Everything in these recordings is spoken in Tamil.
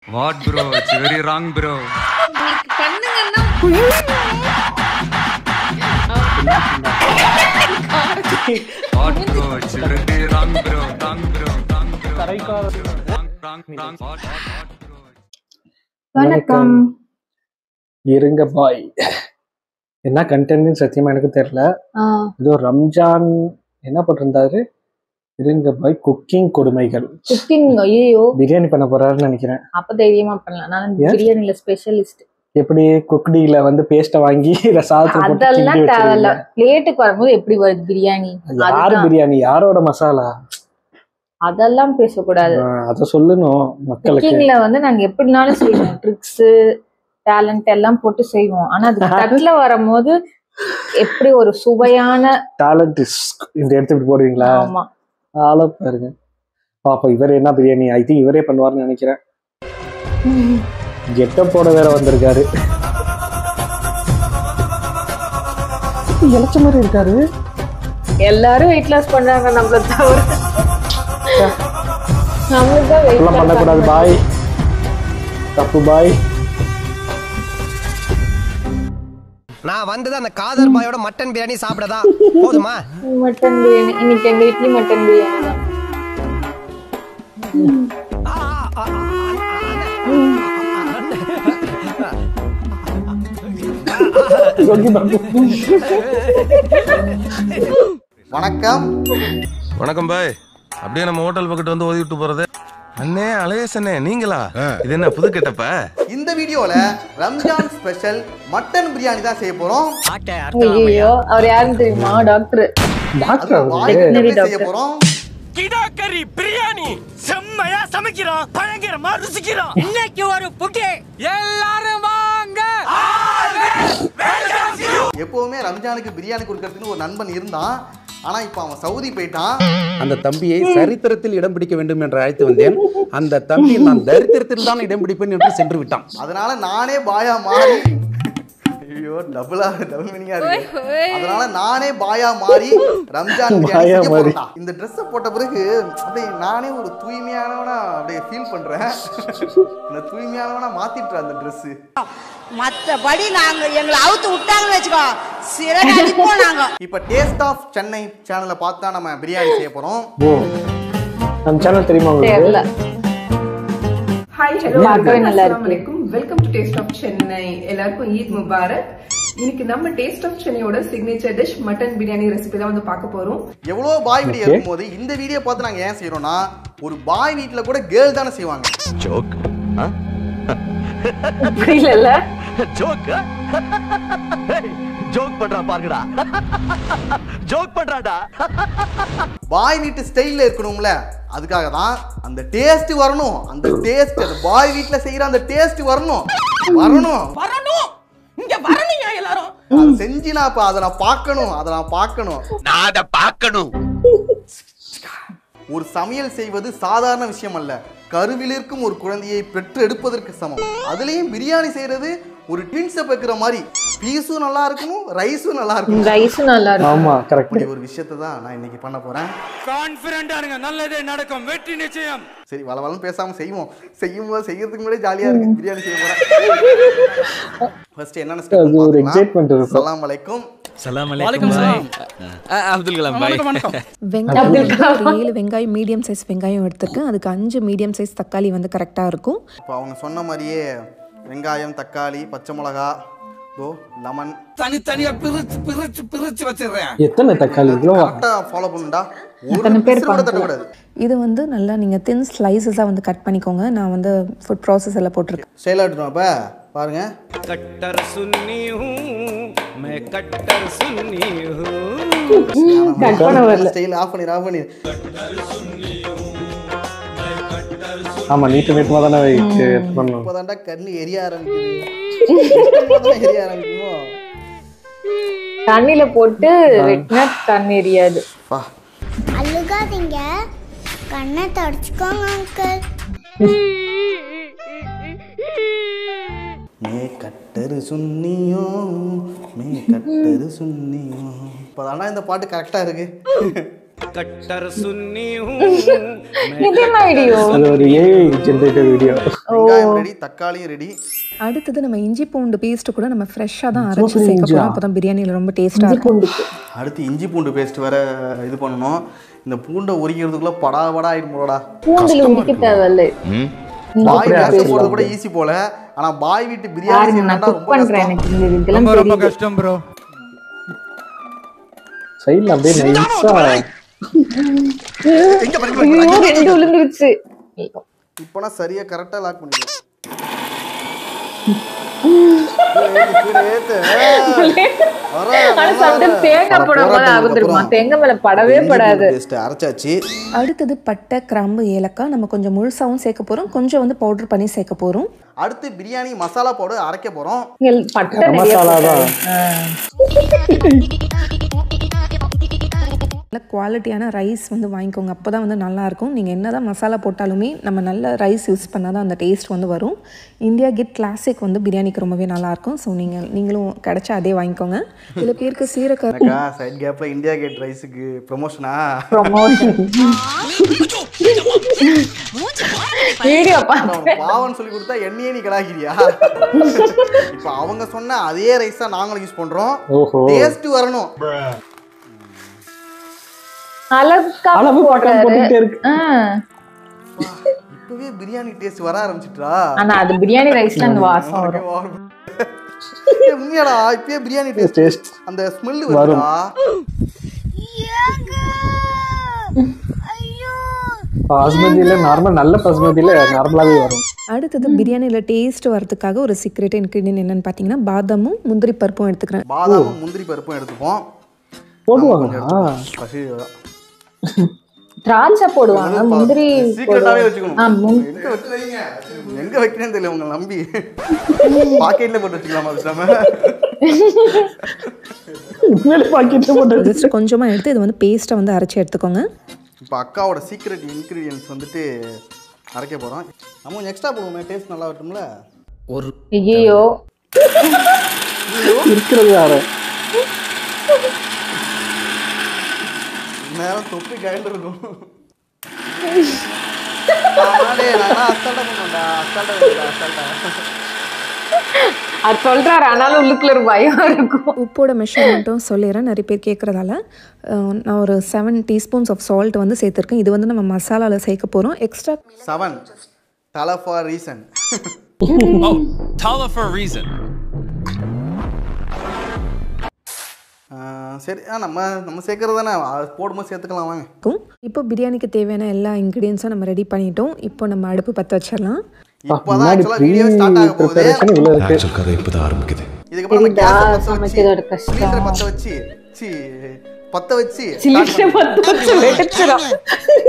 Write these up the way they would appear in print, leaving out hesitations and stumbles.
What bro? It's very wrong bro. பண்ணுங்கன்னா What bro? It's very wrong bro. Wrong bro. Wrong bro. Wrong. What bro? வணக்கம். இருங்க பாய். என்ன கண்டென்ட்னு சத்தியமா எனக்கு தெரியல. ஏதோ ரம்ஜான் என்ன போட்டிருந்தாரு? இருங்க பாய் குக்கிங் கொடுமைகள். குக்கிங் ஐயோ பிரியாணி பண்ண போறாருன்னு நினைக்கிறேன். அப்ப தைரியமா பண்ணலாம். நான் பிரியாணில ஸ்பெஷலிஸ்ட். எப்படி குக்டில வந்து பேஸ்ட வாங்கி சாதத்துல போட்டு அதெல்லாம் தேவையில்ல. பிளேட்டுக்கு வரும்போது எப்படி வருது பிரியாணி? யாரு பிரியாணி? யாரோட மசாலா? அதெல்லாம் பேசக்கூடாது. அத சொல்லணும் மக்களுக்கு. குக்கிங்ல வந்து நாங்க எப்படினாலும் செய்வோம். ட்ரிக்ஸ் டேலண்ட் எல்லாம் போட்டு செய்வோம். ஆனா அது தட்டுல வரும்போது எப்படி ஒரு சுவையான டேலண்ட் இந்த எடுத்து போடுவீங்களா? ஆமா ஆள பாருங்க பாப்பா. இவர் என்ன பிரியாணி ஐ திங்க் இவரே பண்ணுவார்னு நினைக்கிறேன். கெட்டப்போட வேற வந்திருக்காரு. இளைச்ச மாதிரி இருக்காரு. எல்லாரும் வெயிட் லாஸ் பண்றாங்க நம்மள தவிர. நம்மளுக்கு வெயிட் எல்லாம் பண்ணக்கூடாது பாய். தப்பு பாய். நான் வந்தது அந்த காதர் பாயோட மட்டன் பிரியாணி சாப்பிடதா போதுமா? மட்டன் பிரியாணி இன்னைக்கு எங்க வீட்லயே மட்டன் பிரியாணி தான். வணக்கம். வணக்கம் பாய். அப்படியே நம்ம ஹோட்டல் பக்கத்து வந்து ஓதி விட்டு போறது. அண்ணே அலையஸ் அண்ணே நீங்களா? இது என்ன புது கெட்டப்ப? இந்த வீடியோல ரம்ஜான் ஸ்பெஷல் மட்டன் பிரியாணி தான் செய்ய போறோம். ஐயோ அவர் யாருன்னு தெரியுமா? டாக்டர். செய்ய போறோம். கிடாக்கரி பிரியாணி செம்மையா சமைக்கிறோம், பயங்கரமா ருசிக்கிறோம். இன்னைக்கு ஒரு புட்டி எல்லாரும் வாங்க. எப்பவுமே ரம்ஜானுக்கு பிரியாணி கொடுக்கறதுக்கு ஒரு நண்பன் இருந்தான். ஆனா இப்ப அவன் சவுதி போயிட்டான். அந்த தம்பியை சரித்திரத்தில் இடம் பிடிக்க வேண்டும் என்று அழைத்து வந்தேன். அந்த தம்பி நான் தரித்திரத்தில் தான் இடம் பிடிப்பேன் என்று சென்று விட்டான். அதனால நானே பாயா மாறி ஐயோ டபுள் மீனிங்கா இருக்கு. அதனால நானே பாயா மாறி ரம்ஜான் பிரியாணி செய்ய போறேன். இந்த Dress போட்ட பிறகு அப்படியே நானே ஒரு தூய்மையானவனா அப்படியே ஃபீல் பண்றேன். இந்த தூய்மையானவனா மாத்திட்டேன் அந்த Dress. மத்தபடி நாங்க எங்களை அவுத்து விட்டாங்கன்னு வெச்சுக்கோ சிறகா நிப்போம் நாங்க. இப்ப டேஸ்ட் ஆஃப் சென்னை சேனலை பார்த்து தான் நம்ம பிரியாணி செய்ய போறோம். நம்ம சேனல் தெரியுமா உங்களுக்கு? தெரியல. ஹாய் ஹலோ நல்லா அஸ்ஸலாமு அலைக்கும். Welcome to taste of Chennai. எல்லாருக்கும் ஈத் முபாரக். இன்னைக்கு நம்ம டேஸ்ட் ஆஃப் சென்னையோட signature dish mutton biryani recipe தான் வந்து பார்க்க போறோம். எவ்வளோ பாய் வீடியோ இருக்கும்போது இந்த வீடியோ பார்த்து நாங்க ஏன் செய்யறோம்னா, ஒரு பாய் வீட்ல கூட கேர்ள் தானே செய்வாங்க. ஜோக் புரியல. ஜோக் ஜோக் பண்றா பாருடா. ஜோக் பண்றாடா. பாய் வீட்டு ஸ்டைல்ல இருக்கணும்ல, அதுக்காக தான் அந்த டேஸ்ட் வரணும். அந்த டேஸ்ட் அந்த பாய் வீட்ல செய்யற அந்த டேஸ்ட் வரணும். இங்க வரணும்யா எல்லாரும். அது செஞ்சு நான் இப்ப அதை நான் பார்க்கணும். நான் அத பார்க்கணும். ஒரு சமையல் செய்வது சாதாரண விஷயம் அல்ல. கருவிலிருக்கும் ஒரு குழந்தையை பெற்று எடுப்பதற்கு சமம். அதுலயும் பிரியாணி செய்யறது ஒரு ட்வின்ஸை பெக்கிற மாதிரி. பீஸும் நல்லா இருக்கணும், ரைஸும் நல்லா இருக்கணும். ரைஸும் நல்லா இருக்கும். ஆமா கரெக்ட். இப்படி ஒரு விஷயத்தை தான் நான் இன்னைக்கு பண்ண போறேன். கான்ஃபிடென்ட்டா இருங்க, நல்லதே நடக்கும், வெற்றி நிச்சயம். சரி வளவளன்னு பேசாம செய்யும்போது செய்யறதுக்கு முன்னாடி ஜாலியா இருக்கு. பிரியாணி செய்ய போறேன். ஃபர்ஸ்ட் என்னென்ன ஸ்டெப் ஒரு எக்ஸைட்மென்ட் இருக்கு. அஸ்ஸலாமு அலைக்கும். வலைக்கம் சலாம். அப்துல் கலாம் பாய். வெங்காயம் 7 வெங்காயம் மீடியம் சைஸ் வெங்காயம் எடுத்துருக்கேன். அதுக்கு 5 மீடியம் சைஸ் தக்காளி வந்து கரெக்டாக இருக்கும். இப்போ அவங்க சொன்ன மாதிரியே வெங்காயம், தக்காளி, பச்சை மிளகா, லெமன் தனித்தனியா பிரிச்சு வச்சிடுறேன். எத்தனை தக்காளி? கரெக்டா ஃபாலோ பண்ணுடா. ஒரு பீஸ் கூட தட்டக்கூடாது. இது வந்து நல்லா நீங்கள் தின் ஸ்லைசஸாக வந்து கட் பண்ணிக்கோங்க. நான் வந்து ஃபுட் ப்ராசஸில் போட்டிருக்கேன். ஸ்டைலாக எடுத்துடும். அப்போ பாருங்க. கட்டர் சுன்னி ஹூ மே கட்டர் சுன்னி ஹூ. ஸ்டைல் ஆஃப் பண்ணி. ஆமா நீட்டமா தானே பண்ணணும். இப்போதான்டா கண்ணு எரிய ஆரம்பிக்குமோ. தண்ணியில போட்டு வெட்டினா தண்ணி எரியாது. அழுகாதீங்க, கண்ணை தொடச்சுக்கோங்க அங்கிள். மே கட்டரு சுன்னியோ மே கட்டரு சுன்னியோ. இப்போதாண்டா இந்த பாட்டு கரெக்டா இருக்கு. कट्टर सुन्नी हूँ இது என்ன வீடியோ? அது ஒரு AI ஜெனரேட்டட் வீடியோ. வெங்காயம் ரெடி, தக்காளியும் ரெடி. அடுத்தது நம்ம இஞ்சி பூண்டு பேஸ்ட் கூட நம்ம ஃப்ரெஷ்ஷாக தான் அரைச்சி சேர்க்க போகிறோம். அப்போ தான் பிரியாணியில் ரொம்ப டேஸ்ட்டாக இருக்கும். அடுத்து இஞ்சி பூண்டு பேஸ்ட் வேற இது பண்ணணும். இந்த பூண்டை உரிக்கிறதுக்குள்ள படா ஆயிடும் போலடா. பூண்டுல உரிக்க தேவையில்லை. பாய் வீட்டு போறது கூட ஈஸி போல. ஆனா பாய் வீட்டு பிரியாணி செய்யணும்னா ரொம்ப கஷ்டம் ப்ரோ. சைடுல அப்படியே நைஸா எங்க ரெண்டு விழுந்துருச்சு. இப்போனா சரியா கரெக்டா லாக் பண்ணிடுங்க. தேங்காய் போடாம ஆகுதுமா, தேங்காய் மேல படவே படாது. அரைச்சாச்சு. அடுத்தது பட்டை, கிராம்பு, ஏலக்காய் நம்ம கொஞ்சம் முழுசாவும் சேர்க்க போகிறோம், கொஞ்சம் வந்து பவுடர் பண்ணி சேர்க்க போகிறோம். அடுத்து பிரியாணி மசாலா பவுடர் அரைக்க போறோம். பட்டை மசாலா தான். நல்ல குவாலிட்டியான ரைஸ் வந்து வாங்கிக்கோங்க, அப்போ தான் வந்து நல்லாயிருக்கும். நீங்கள் என்ன தான் மசாலா போட்டாலுமே நம்ம நல்ல ரைஸ் யூஸ் பண்ணால் தான் அந்த டேஸ்ட் வந்து வரும். இந்தியா கேட் கிளாசிக் வந்து பிரியாணிக்கு ரொம்பவே நல்லாயிருக்கும். ஸோ நீங்களும் கிடச்சா அதே வாங்கிக்கோங்க. சில பேருக்கு சீரக சைட் கேப்ல இந்தியா கேட் ரைஸுக்கு ப்ரொமோஷனா வீடியோ பாவன் சொல்லி கொடுத்தா என்னையே நீ கலாகிறியா? இப்போ அவங்க சொன்ன அதே ரைஸ் தான் நாங்களும் யூஸ் பண்றோம். டேஸ்ட் வரணும். அளவு போட்டுட்டே இருக்கு. இப்பவே பிரியாணி டேஸ்ட் வர ஆரம்பிச்சிட்டா. ஆனா அது பிரியாணி ரைஸ்ல அந்த வாசம் வரும். உண்மையாடா இப்பவே பிரியாணி டேஸ்ட் அந்த ஸ்மெல் வருதா? பாஸ்மதியில நார்மல் நல்ல பாஸ்மதியில நார்மலாவே வரும். அடுத்தது பிரியாணியில் டேஸ்ட் வரதுக்காக ஒரு சீக்ரெட் இன்க்ரீடியன்ட் என்னன்னு பார்த்தீங்கன்னா பாதாமும் முந்திரி பருப்பும் எடுத்துக்கிறேன். பாதாமும் முந்திரி பருப்பும் எடுத்துப்போம். போடுவாங்க. திராட்சை போடுவாங்க, முந்திரி சீக்ரெட்டாவே வச்சுக்கணும். எங்க வைக்கிறேன்னு தெரியல உங்களை நம்பி. பாக்கெட்ல போட்டு வச்சுக்கலாமா? பாக்கெட்ல போட்டு ஜஸ்ட் கொஞ்சமா எடுத்து இது வந்து பேஸ்ட்டை வந்து அரைச்சி எடுத்துக்கோங்க. இப்போ அக்காவோட சீக்ரெட் இன்க்ரீடியன்ஸ் வந்துட்டு அரைக்க போகிறோம். நம்ம எக்ஸ்ட்ரா போடுவோமே டேஸ்ட் நல்லா வரட்டும்ல. ஒரு ஐயோ இருக்கிறது யாரு நேரம் தொப்பி கயண்டு இருக்கும். அது சொல்றாரு, ஆனாலும் உள்ளுக்குள்ள ஒரு பயம் இருக்கும். உப்போட மெஷர்மெண்ட்டும் சொல்லிடுறேன், நிறைய பேர் கேட்குறதால. நான் ஒரு 7 டீஸ்பூன்ஸ் ஆஃப் சால்ட் வந்து சேர்த்துருக்கேன். இது வந்து நம்ம மசாலாவில் சேர்க்க போகிறோம். Extra 7 tala for a reason. Oh, tala for a reason. சரி நம்ம சேர்க்கறது தானே, போடும்போது சேர்த்துக்கலாம் வாங்க. இப்போ பிரியாணிக்கு தேவையான எல்லா இன்க்ரீடியன்ஸும் நம்ம ரெடி பண்ணிட்டோம். இப்போ நம்ம அடுப்பு பற்ற வச்சிடலாம். இப்போதான் ஆக்சுவலா வீடியோ ஸ்டார்ட் ஆக போகுது. ஆக்சுவல் கதை இப்போதான் ஆரம்பிக்குது. இதுக்கப்புறம் நம்ம கேஸ் பத்த வச்சு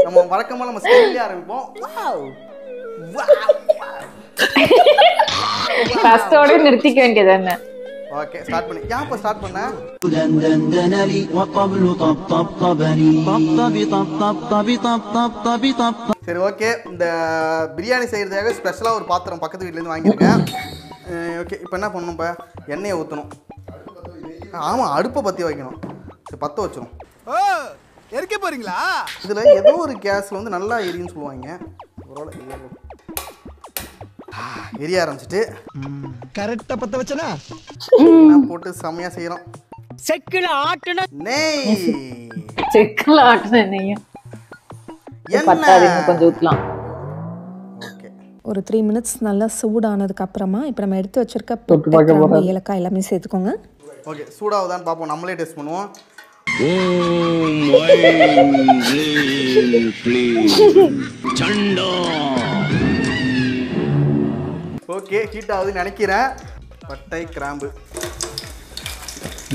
நம்ம வழக்கமா நம்ம ஸ்டைல்ல ஆரம்பிப்போம். ஃபர்ஸ்டோட நிறுத்திக்க வேண்டியதானே. ஓகே ஸ்டார்ட் பண்ணி. யாப்ப ஸ்டார்ட் பண்ண? சரி ஓகே. இந்த பிரியாணி செய்யறதுக்காக ஸ்பெஷலா ஒரு பாத்திரம் பக்கத்து வீட்ல இருந்து வாங்கியிருக்கேன். ஓகே இப்போ என்ன பண்ணணும்? இப்போ எண்ணெயை ஊற்றணும். ஆமாம் அடுப்பை பற்றி வைக்கணும். சரி பற்ற வச்சிடும். எரிக்க போறீங்களா? இதில் ஏதோ ஒரு கேஸில் வந்து நல்லா எரியுன்னு சொல்லுவாங்க. ஒரு எரிய ஆரம்பிச்சிட்டு கரெக்டாக பற்ற வச்சனா போட்டு செம்மையாக செய்கிறோம். செக்கில் ஆட்டுன நெய். செக்கில் ஆட்டுன நெய்யும் கொஞ்சம் ஊற்றலாம். ஒரு 3 மினிட்ஸ் நல்லா சூடானதுக்கு அப்புறமா இப்போ நம்ம எடுத்து வச்சிருக்க பட்டை, கிராம்பு, ஏலக்காய் எல்லாமே சேர்த்துக்கோங்க. ஓகே சூடாகுதான்னு பார்ப்போம். நம்மளே டெஸ்ட் பண்ணுவோம். ஓகே ஹீட் ஆகுதுன்னு நினைக்கிறேன். பட்டை கிராம்பு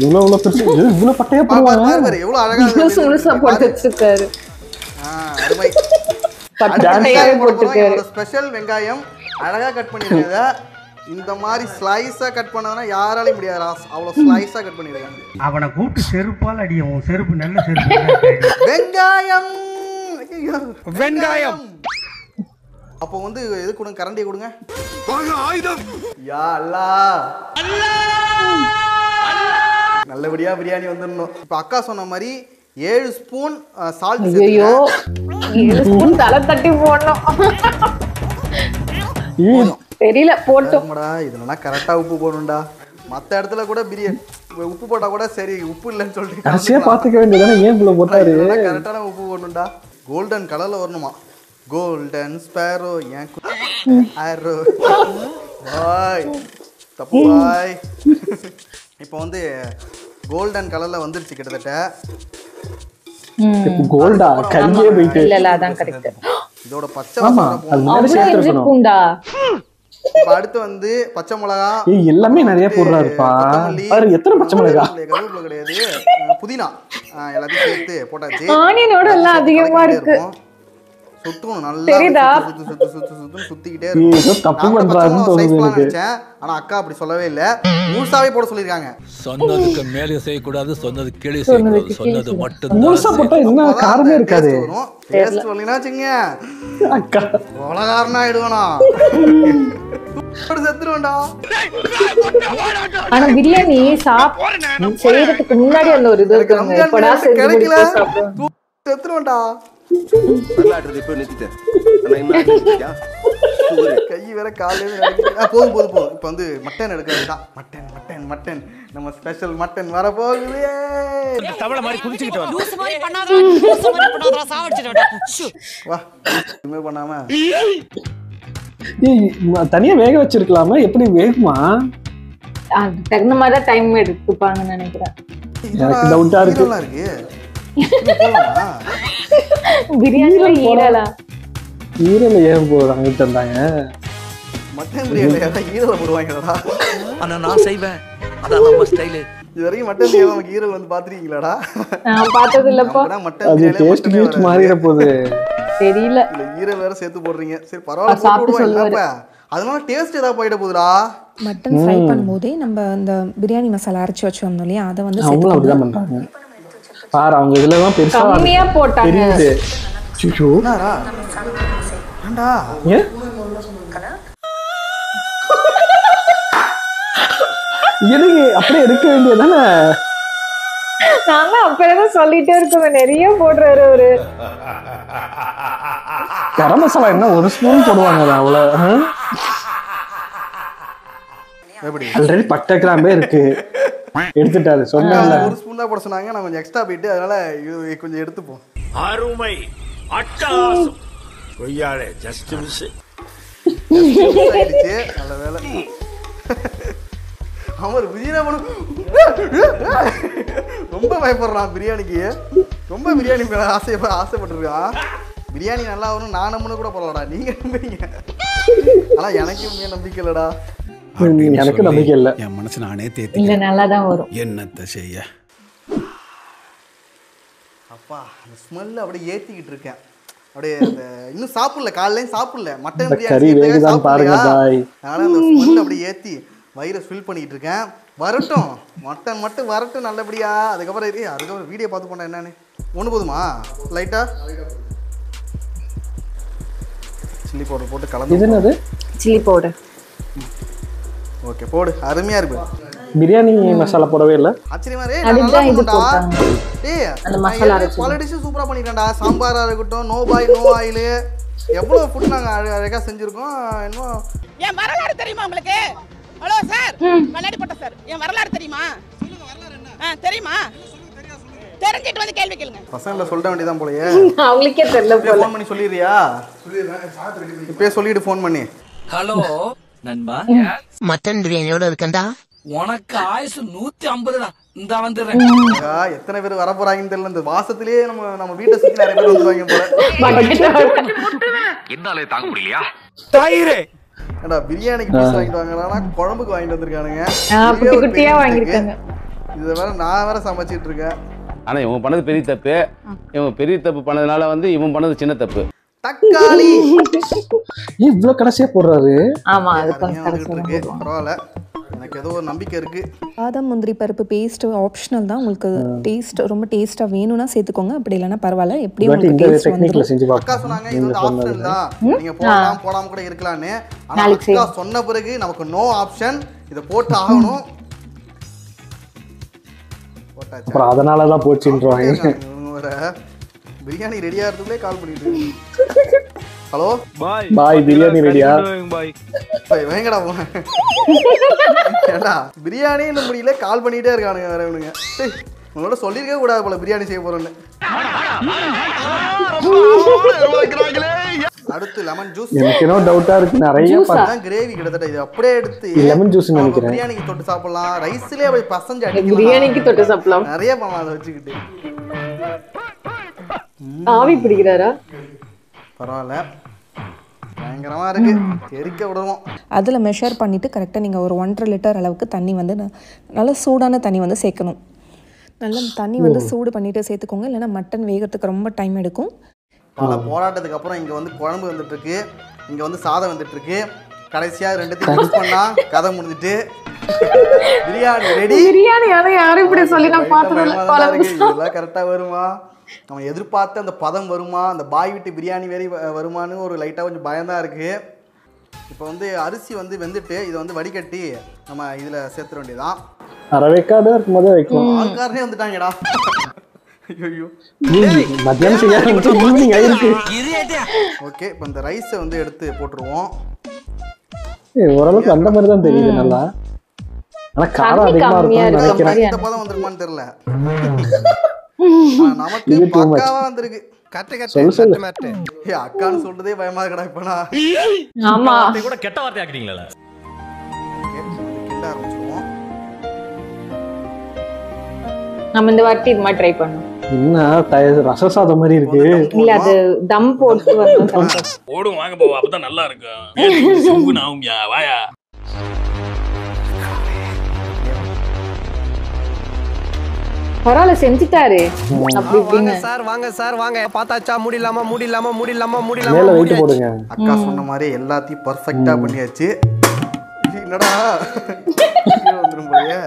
இவ்வளவு பட்டையா போடுவாங்க. எவ்வளவு அழகா சுருசா போட்டு வச்சிருக்காரு. அருமை. ஸ்பெஷல் வெங்காயம் அழகா கட் பண்ணிருக்கா. இந்த மாதிரி ஸ்லைஸா கட் பண்ணதுனா யாராலையும் முடியாது. அவ்வளவு ஸ்லைஸா கட் பண்ணிருக்காங்க. அவனை கூப்பிட்டு செருப்பால் அடியும். செருப்பு நல்ல செருப்பு. வெங்காயம் வெங்காயம். அப்போ வந்து எது கொடுங்க? கரண்டியை கொடுங்க. யா அல்லாஹ், நல்லபடியா பிரியாணி வந்துடணும். இப்போ அக்கா சொன்ன மாதிரி 7 ஸ்பூன் சால்ட் ஐயோ 7 ஸ்பூன் தலை தட்டி போடணும். தெரியல போட்டோம். இதெல்லாம் கரெக்டா உப்பு போடணும்டா. மத்த இடத்துல கூட பிரியாணி உப்பு போட்டா கூட சரி உப்பு இல்லைன்னு சொல்லிட்டு கடைசியா பாத்துக்க வேண்டியதானே ஏன் இவ்வளவு போட்டாரு. கரெக்டான உப்பு போடணும்டா. கோல்டன் கலர்ல வரணுமா. கோல்டன் ஸ்பேரோ ஏன் ஆரோ பாய் தப்பு பாய். இப்போ வந்து கோல்டன் கலர்ல வந்துருச்சு கிட்டத்தட்ட. கோல்டா கரியே போயிட்டு. இல்ல அதான் கரெக்ட். இதோட பச்சை வாசனை போடணும். இப்போ அடுத்து வந்து பச்சை மிளகா எல்லாமே நிறைய போடுறாருப்பா. பாரு எத்தனை பச்சை மிளகா. கருவேப்பிலை கிடையாது, புதினா எல்லாத்தையும் சேர்த்து போட்டாச்சு. ஆனியனோட எல்லாம் அதிகமா இருக்கு. சுத்தணும் நல்லா சுத்திக்கிட்டே இருக்கும். தப்பு பண்றாருன்னு தோணுது எனக்கு. ஆனா அக்கா அப்படி சொல்லவே இல்ல, முழுசாவே போட சொல்லிருக்காங்க. சொன்னதுக்கு மேலே செய்யக்கூடாது, சொன்னது கீழே செய்யக்கூடாது, சொன்னது மட்டும் முழுசா போட்டா என்ன காரமே இருக்காது. டேஸ்ட் வரலனாச்சுங்க அக்கா உலகாரனா ஆயிடுவானா செத்துருவேன்டா. ஆனா பிரியாணி செய்யறதுக்கு முன்னாடி அந்த ஒரு இது இருக்குங்க. எப்படா செஞ்சு சாப்பிடுவோம். செத்துருவேன்டா. கை வேற காலையில போதும் போதும் போதும். இப்போ வந்து மட்டன் எடுக்கிறதுதான். மட்டன் மட்டன் மட்டன் நம்ம ஸ்பெஷல் மட்டன் வர போகுது. தவளை மாதிரி குடிச்சிட்டு வா. வா எதுவுமே பண்ணாம தனியா வேக வச்சிருக்கலாமா? எப்படி வேகுமா? தகுந்த மாதிரி டைம் எடுத்துப்பாங்கன்னு நினைக்கிறேன். எனக்கு டவுட்டா இருக்கு. பிரியாணில ஈரல ஏன் போறாங்க தந்தாங்க. மட்டன் பிரியாணில ஈரல போடுவாங்கடா. ஆனா நான் செய்வேன், அதான் நம்ம ஸ்டைல். இது வரைக்கும் மட்டன் பிரியாணி நமக்கு ஈரல் வந்து பாத்துறீங்களாடா? நான் பார்த்தது இல்லப்பா. மட்டன் பிரியாணி மாறிட போகுது தெரியல. இல்ல ஈரல் வேற சேர்த்து போடுறீங்க. சரி பரவாயில்ல போட்டு விடுவாங்க. அதனால டேஸ்ட் ஏதாவது போயிட போகுதுடா. மட்டன் ஃப்ரை பண்ணும்போதே நம்ம அந்த பிரியாணி மசாலா அரைச்சி வச்சோம் இல்லையா, அதை வந்து அவங்களும் அப்படிதான் பண்றாங்க. பாரு அவங்க இதுல தான் பெருசா கம்மியா போட்டாங்க. சுச்சு என்னடா ஏண்டா ஏ எதுக்கு அப்படியே எடுக்க வேண்டியதானே? நாங்க அப்பதான் சொல்லிட்டே இருக்கோம் நிறைய போடுறாரு அவரு. கரம் மசாலா என்ன ஒரு ஸ்பூன் போடுவாங்க அவ்வளவு. ஆல்ரெடி பட்டை கிராம்பே இருக்கு எடுத்துட்டாரு. சொன்னால ஒரு ஸ்பூன் தான் போட சொன்னாங்க. நான் கொஞ்சம் எக்ஸ்ட்ரா போயிட்டு அதனால கொஞ்சம் எடுத்துப்போம். அருமை அட்டகாசம் கொய்யாலே ஜஸ்ட் மிஸ். நல்ல வேலை. அவர் விஜயராமன் ரொம்ப பயப்படுறான் பிரியாணிக்கு. ரொம்ப பிரியாணி ஆசைப்பட்டிருக்கான். பிரியாணி நல்லா வரும் நான் நம்புன்னு கூட போடலடா. நீங்க நம்புறீங்க, ஆனா எனக்கு உண்மையா நம்பிக்கை இல்லடா. எனக்கு நம்பிக்கை இல்ல. என் மனசு நானே தேத்தி இல்ல நல்லாதான் வரும். என்னத்த செய்ய. அப்பா அந்த ஸ்மெல் அப்படியே ஏத்திக்கிட்டு இருக்கேன். அப்படியே அந்த இன்னும் சாப்பிடல, காலையில சாப்பிடல. மட்டன் பிரியாணி பாருங்க பாய். அதனால அந்த ஸ்மெல் அப்படியே ஏத்தி வயிறை ஃபில் பண்ணிட்டு இருக்கேன். வரட்டும் மட்டன் மட்டும் வரட்டும் நல்லபடியா. அதுக்கப்புறம் வீடியோ பார்த்து போனா என்னன்னு ஒன்று போதுமா? லைட்டா சில்லி பவுடர் போட்டு கலந்து. இது என்னது? Chilli powder. ஓகே போடு. அருமையா இருக்கு. பிரியாணி மசாலா போடவே இல்ல. ஆச்சரியமா அதுதான் இது போட்டாங்க. அந்த மசாலா அரைச்சு பல டிஷ் சூப்பரா பண்ணிட்டேன்டா. சாம்பாரா இருக்கட்டும், நோ பாய் நோ ஆயில், எவ்வளவு ஃபுட் நாங்க அழகா செஞ்சிருக்கோம். இன்னும் என் வரலாறு தெரியுமா உங்களுக்கு? ஹலோ சார், மல்லாடி போட்ட சார், என் வரலாறு தெரியுமா? தெரியுமா? தெரிஞ்சிட்டு வந்து கேள்வி கேளுங்க. பசங்கள சொல்ல வேண்டியதான் போலயே. அவங்களுக்கே தெரியல போல. ஃபோன் பண்ணி சொல்லிடுறியா? இப்பவே சொல்லிடு ஃபோன் பண்ணி. ஹலோ நண்பா, மட்டன் பிரியாணியோட இருக்கண்டா. உனக்கு ஆயுசு 150டா. இந்த வந்துறேன். எத்தனை பேர் வர போறாங்கன்னு தெரியல. இந்த வாசத்திலேயே நம்ம வீட்டை சுத்தி நிறைய பேர் வந்துருவாங்க போல. என்னாலே தாங்க முடியலையா? தயிரே ஏண்டா பிரியாணிக்கு பீஸ் வாங்கிட்டு வாங்கறானா, குழம்புக்கு வாங்கிட்டு வந்திருக்கானுங்க. குட்டி குட்டியா வாங்கிருக்காங்க. இது வேற நான் வேற சமைச்சிட்டு இருக்கேன். ஆனா இவன் பண்ணது பெரிய தப்பு. இவன் பெரிய தப்பு பண்ணதுனால வந்து இவன் பண்ணது சின்ன தப்பு. தக்காளி இவ்வளவு கடைசியா போடுறாரு. ஆமா அது கடைசியா. பரவாயில்ல, எனக்கு ஏதோ ஒரு நம்பிக்கை இருக்கு. பாதாம் முந்திரி பருப்பு பேஸ்ட் ஆப்ஷனல் தான். உங்களுக்கு டேஸ்ட் ரொம்ப டேஸ்டா வேணும்னா சேர்த்துக்கோங்க, அப்படி இல்லைன்னா பரவாயில்ல. எப்படி உங்களுக்கு டேஸ்ட் வந்துரும். அக்கா சொன்னாங்க இது வந்து ஆப்ஷன் தான், நீங்க போடலாம் போடாம கூட இருக்கலாம்னு. ஆனா அக்கா சொன்ன பிறகு நமக்கு நோ ஆப்ஷன், இத போட்டு ஆகணும். அப்புறம் அதனால தான் போச்சுன்றாங்க. வேற பிரியாணி ரெடியா இருக்குதுலே கால் பண்ணிட்டு. ஹலோ பாய் பிரியாணி ரெடியா? பாய் வேங்கடா போங்க. ஏடா பிரியாணி இன்னும் முடியல கால் பண்ணிட்டே இருக்கானுங்க வேற இவனுங்க. டேய் உங்களோட சொல்லிருக்கவே கூடாது போல பிரியாணி செய்ய போறேன்னு. அடுத்து லெமன் ஜூஸ். எனக்கு என்ன டவுட்டா இருக்கு, நிறைய கிரேவி கிட்டத்தட்ட இது அப்படியே எடுத்து லெமன் ஜூஸ் நினைக்கிறேன். பிரியாணிக்கு தொட்டு சாப்பிடலாம், ரைஸ்லயே அப்படியே பசஞ்சு அடிக்கலாம். பிரியாணிக்கு தொட்டு சாப்பிடலாம். நிறைய பண்ணலாம் அதை வச்சுக்கிட்டு. ஆவி பிடிக்கிறாரா? பரவாயில்ல, பயங்கரமா இருக்கு, எரிக்க விடுவோம். அதில் மெஷர் பண்ணிவிட்டு கரெக்டாக நீங்கள் ஒரு 1.5 லிட்டர் அளவுக்கு தண்ணி வந்து நல்லா சூடான தண்ணி வந்து சேர்க்கணும். நல்லா தண்ணி வந்து சூடு பண்ணிவிட்டு சேர்த்துக்கோங்க, இல்லைன்னா மட்டன் வேகிறதுக்கு ரொம்ப டைம் எடுக்கும். பல போராட்டத்துக்கு அப்புறம் இங்கே வந்து குழம்பு வந்துட்டு இருக்கு, இங்கே வந்து சாதம் வந்துட்டு இருக்கு. கடைசியாக ரெண்டுத்தையும் மிக்ஸ் பண்ணா கதை முடிஞ்சிட்டு பிரியாணி ரெடி. பிரியாணி யாரும் இப்படி சொல்லி நான் பார்த்ததில்ல. இதெல்லாம் கரெக்டாக வருமா, நம்ம எதிர்பார்த்த அந்த பதம் வருமா, அந்த பாய் விட்டு பிரியாணி வேறி வருமானு ஒரு லைட்டாக கொஞ்சம் பயம்தான் இருக்குது. இப்போ வந்து அரிசி வந்து வெந்துட்டு இதை வந்து வடிகட்டி நம்ம இதில் சேர்த்துட வேண்டியதான். அரவேக்காடு இருக்கும்போது வைக்கலாம். ஆள்காரனே வந்துட்டாங்கடா. ஐயோ மத்தியானம் செய்ய ஈவினிங் ஆயிருக்கு. ஓகே, இப்போ இந்த ரைஸை வந்து எடுத்து போட்டுருவோம். ஓரளவுக்கு அந்த மாதிரி தான் தெரியுது நல்லா. ஆனா காரம் அதிகமா இருக்கும்னு நினைக்கிறேன். இந்த பதம் வந்துருமான்னு தெரியல. நமக்கு பக்காவா வந்திருக்கு. அக்கான்னு சொல்றதே பயமா இருக்கடா இப்ப. ஆமா கூட கெட்ட வார்த்தை ஆக்குறீங்களா? நம்ம இந்த வாட்டி இது மாதிரி ட்ரை பண்ணோம். என்ன ரச சாதம் மாதிரி இருக்கு. இல்ல அது தம் போட்டு வரணும். ஓடும் வாங்க போவா, அப்பதான் நல்லா இருக்கும். வாயா பரவாயில்ல செஞ்சுட்டாரு. அப்படி இப்படின்னு சார் வாங்க சார் வாங்க, பார்த்தாச்சா? முடியலாமா முடியலாமா முடியலாமா மேல முடியலாமா? வெயிட் போடுங்க. அக்கா சொன்ன மாதிரி எல்லாத்தையும் பர்ஃபெக்ட்டா பண்ணியாச்சு. என்னடா வந்துரும் போலயே.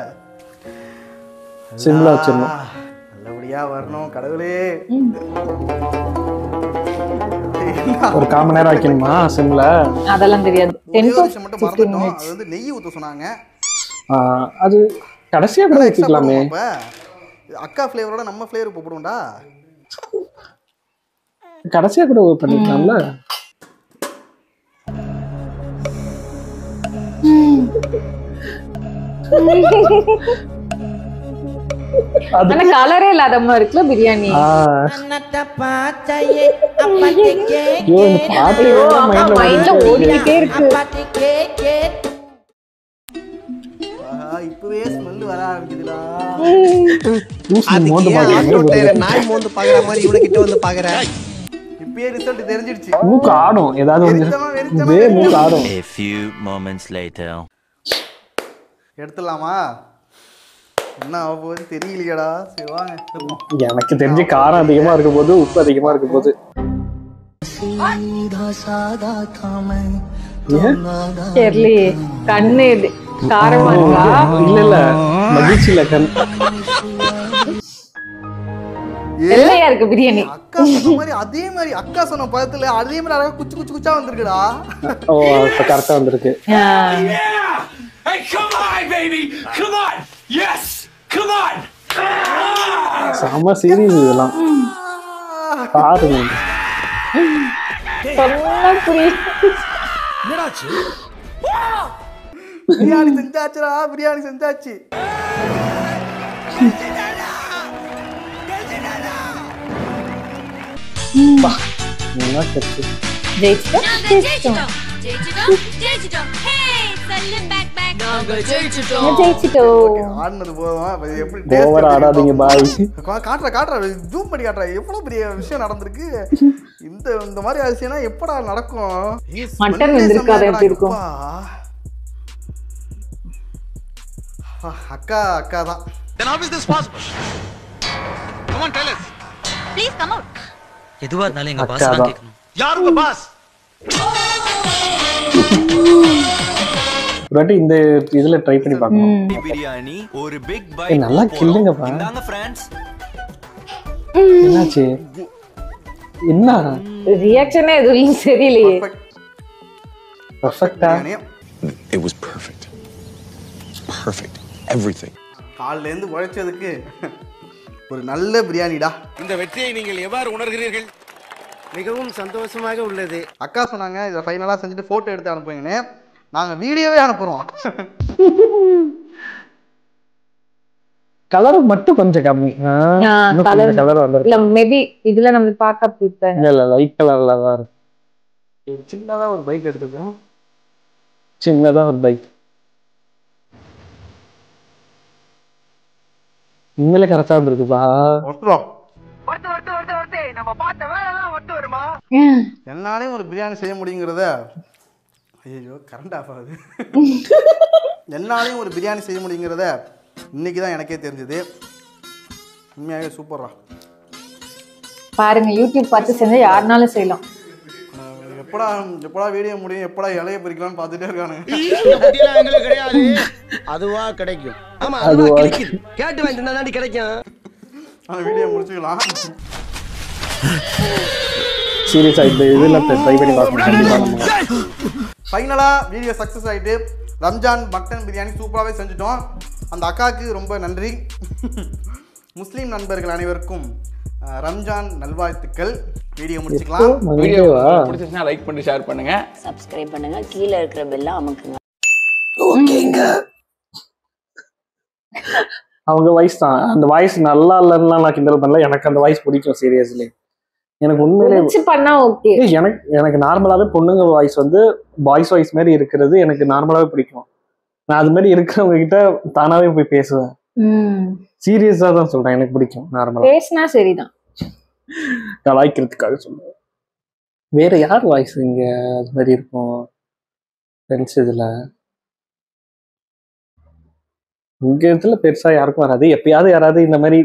சிம்பிளா வச்சிரணும். நல்லபடியா வரணும் கடவுளே. ஒரு 1/4 மணி நேரம் வைக்கணுமா சிம்ல? அதெல்லாம் தெரியாது. 10 மட்டும் மறந்துட்டோம். அது வந்து நெய் ஊத்த சொன்னாங்க. அது கடைசியா கூட வச்சுக்கலாமே. அக்கா ஃப்ளேவரோட நம்ம ஃப்ளேவர் போடுவோம்டா. கடைசியா கூட பண்ணிக்கலாம்ல. அது கலரே இல்லாத மாதிரி இருக்குல பிரியாணி. மைண்ட்ல ஓடிட்டே இருக்கு. இப்பவே ஸ்மெல் வர ஆரம்பிக்குதுடா. நாய் மோந்து பாக்குற மாதிரி இவனை கிட்ட வந்து பாக்குறேன். இப்பவே ரிசல்ட் தெரிஞ்சிடுச்சு. மூக்கு ஆடும் ஏதாவது ஒண்ணு. மூக்கு ஆடும். A few moments later. எடுத்துலாமா? என்ன ஆக போகுது தெரியலையடா. சரி வாங்க. எனக்கு தெரிஞ்சு காரம் அதிகமா இருக்க போது, உப்பு அதிகமா இருக்க போது. தெரியலையே, கண்ணு காரமா இருக்கா? இல்ல மகிழ்ச்சியில கண் வெள்ளையா இருக்கு பிரியாணி. அக்கா சொன்ன மாதிரி அதே மாதிரி அக்கா சொன்ன பதத்துல அதே மாதிரி அழகா குச்சி குச்சி குச்சா வந்திருக்குடா. ஓ இப்ப கரெக்டா வந்திருக்கு. Hey, come on, baby! Come on! Yes! Come on! செம சீரியஸ் இதெல்லாம். பாருங்க. சொன்னா புரியுது. என்னடாச்சு? பிரியாணி செஞ்சாச்சுடா, பிரியாணி செஞ்சாச்சு. என்ன கெச்சு. ஜெயிச்சிட்டோம். ஆடுனது போதும். எப்படி ஓவர் ஆடாதீங்க பாய். காட்டுற ஜூம் பண்ணி காட்டுற எவ்வளவு பெரிய விஷயம் நடந்திருக்கு. இந்த மாதிரி அதிசயம்னா எப்படா நடக்கும்? மட்டன் வெந்திருக்காது எப்படி இருக்கும்? அக்கா தான். Then how is this possible? Come on, tell us. Please come out. எதுவா இருந்தாலும் எங்க பாஸ் தான் கேட்கணும். யார் உங்க பாஸ்? ஒருவாட்டி இந்த இதுல ட்ரை பண்ணி பார்க்கணும். பிரியாணி ஒரு பிக் பைட். நல்லா கில்லுங்கப்பா. இந்தாங்க फ्रेंड्स. என்னாச்சு? என்ன ரியாக்ஷனே எதுவும் சரியில்லையே. பெர்ஃபெக்ட்டா? It was perfect. Perfect. Everything. கால்ல இருந்து உழைச்சதுக்கு ஒரு நல்ல பிரியாணிடா. இந்த வெற்றியை நீங்கள் எவ்வாறு உணர்கிறீர்கள்? மிகவும் சந்தோஷமாக உள்ளது. அக்கா சொன்னாங்க இதை ஃபைனலாக செஞ்சுட்டு ஃபோட்டோ எடுத்து அனுப்புங்கன்னு. நாங்கள் வீடியோவே அனுப்புகிறோம். கலர் மட்டும் கொஞ்சம் கம்மி. கலர் வந்து இல்ல மேபி இதுல நம்ம பார்க்க இல்ல லைட் கலர்ல தான் இருக்கு. சின்னதா ஒரு பைக் எடுத்துக்கோம். சின்னதா ஒரு பைக் உண்மையிலே கரெக்டா இருந்திருக்குப்பா. என்னாலையும் ஒரு பிரியாணி செய்ய முடியுங்கிறத ஐயோ கரண்ட் ஆஃப் ஆகுது. என்னாலையும் ஒரு பிரியாணி செய்ய முடியுங்கிறத இன்னைக்கு தான் எனக்கே தெரிஞ்சது. உண்மையாகவே சூப்பரா பாருங்க. யூடியூப் பார்த்து செஞ்சா யாருனாலும் செய்யலாம். எப்படா வீடியோ முடியும், எப்படா இலைய பறிக்கலாம்னு பார்த்துட்டே இருக்கானுங்க. எங்களுக்கு கிடையாது, அதுவா கிடைக்கும். ஆமா அதுவா கிடைக்கும். கேட்டு வாங்கிட்டு தாண்டி கிடைக்கும். அந்த வீடியோ முடிச்சுக்கலாம். சீரியஸா இந்த இதெல்லாம் ட்ரை பண்ணி பார்க்கணும். ஃபைனலா வீடியோ சக்ஸஸ் ஆயிட்டு ரம்ஜான் மட்டன் பிரியாணி சூப்பராகவே செஞ்சுட்டோம். அந்த அக்காவுக்கு ரொம்ப நன்றி. முஸ்லீம் நண்பர்கள் அனைவருக்கும் ரம்ஜான் நல்வாழ்த்துக்கள். வீடியோ முடிச்சுக்கலாம். வீடியோ பிடிச்சிருந்தா லைக் பண்ணி ஷேர் பண்ணுங்க, சப்ஸ்கிரைப் பண்ணுங்க, கீழே இருக்கிற பெல்ல அமுக்குங்க. ஓகேங்க. அவங்க வாய்ஸ் தான், அந்த வாய்ஸ் நல்லா இல்லைன்னா நான் கிண்டல் பண்ணல. எனக்கு அந்த வாய்ஸ் பிடிக்கும். சீரியஸ்லி எனக்கு உண்மையிலே பண்ணா ஓகே. எனக்கு நார்மலாவே பொண்ணுங்க வாய்ஸ் வந்து பாய்ஸ் வாய்ஸ் மாதிரி இருக்கிறது எனக்கு நார்மலாவே பிடிக்கும். நான் அது மாதிரி இருக்கிறவங்க கிட்ட தானாவே போய் பேசுவேன். சீரியஸா தான் சொல்றேன், எனக்கு பிடிக்கும். நார்மலா பேசினா சரிதான். கலாய்க்கிறதுக்காக சொல்லுவேன். வேற யார் வாய்ஸ் இங்க அது மாதிரி இருக்கும் ஃப்ரெண்ட்ஸ் இதுல? இங்க இடத்துல பெருசா யாருக்கும் வராது. எப்பயாவது யாராவது இந்த மாதிரி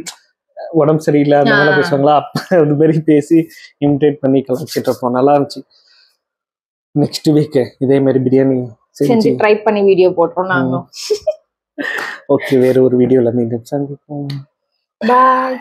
உடம்பு சரியில்லை அந்த மாதிரி பேசுவாங்களா, அது மாதிரி பேசி இமிடேட் பண்ணி கலாய்ச்சிட்டு இருப்போம். நல்லா இருந்துச்சு. நெக்ஸ்ட் வீக் இதே மாதிரி பிரியாணி செஞ்சு ட்ரை பண்ணி வீடியோ போடுறோம் நாங்க. ஓகே, வேற ஒரு வீடியோல மீண்டும் சந்திப்போம். பாய்.